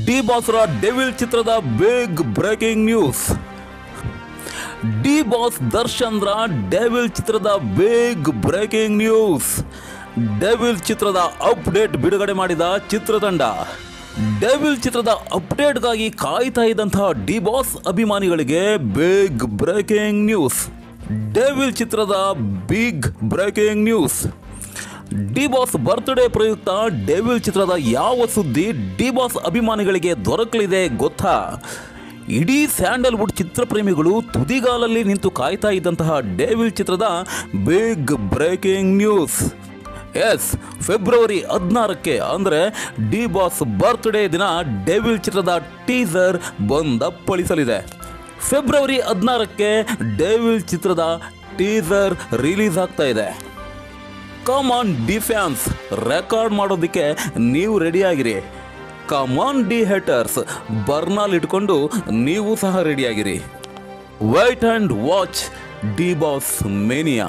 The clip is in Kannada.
ಡಿ ಬಾಸ್ರ ಡೆವಿಲ್ ಚಿತ್ರದ big breaking news. D boss Darshan ರ ಡೆವಿಲ್ ಚಿತ್ರದ ಬಿಗ್ ಬ್ರೇಕಿಂಗ್ ನ್ಯೂಸ್. ಡೆವಿಲ್ ಚಿತ್ರದ ಅಪ್ಡೇಟ್ ಬಿಡುಗಡೆ ಮಾಡಿದ ಚಿತ್ರತಂಡ. ಡೆವಿಲ್ ಚಿತ್ರದ ಅಪ್ಡೇಟ್ಗಾಗಿ ಕಾಯ್ತಾ ಇದ್ದಂತಹ ಡಿ ಬಾಸ್ ಅಭಿಮಾನಿಗಳಿಗೆ ಬಿಗ್ ಬ್ರೇಕಿಂಗ್ ನ್ಯೂಸ್. ಡೆವಿಲ್ ಚಿತ್ರದ big breaking news. D boss birthday ಪ್ರಯುಕ್ತ ಡೆವಿಲ್ ಚಿತ್ರದ ಯಾವ ಸುದ್ದಿ ಡಿ ಬಾಸ್ ಅಭಿಮಾನಿಗಳಿಗೆ ದೊರಕಲಿದೆ ಗೊತ್ತಾ? ಇಡೀ ಸ್ಯಾಂಡಲ್ವುಡ್ ಚಿತ್ರಪ್ರೇಮಿಗಳು ತುದಿಗಾಲಲ್ಲಿ ನಿಂತು ಕಾಯ್ತಾ ಇದ್ದಂತಹ ಡೆವಿಲ್ ಚಿತ್ರದ big breaking news. Yes, February 16ಕ್ಕೆ ಅಂದರೆ ಡಿ ಬಾಸ್ ಬರ್ತ್ಡೇ ದಿನ ಡೆವಿಲ್ ಚಿತ್ರದ ಟೀಸರ್ ಬಂದಪ್ಪಳಿಸಲಿದೆ. ಫೆಬ್ರವರಿ 16ಕ್ಕೆ ಡೆವಿಲ್ ಚಿತ್ರದ ಟೀಸರ್ ರಿಲೀಸ್ ಆಗ್ತಾ ಇದೆ. Come on D fans, record ಮಾಡೋದಕ್ಕೆ ನೀವು ರೆಡಿಯಾಗಿರಿ. Come on D haters, Burnol ಇಟ್ಕೊಂಡು ನೀವು ಸಹ ರೆಡಿಯಾಗಿರಿ. Wait and watch D boss mania.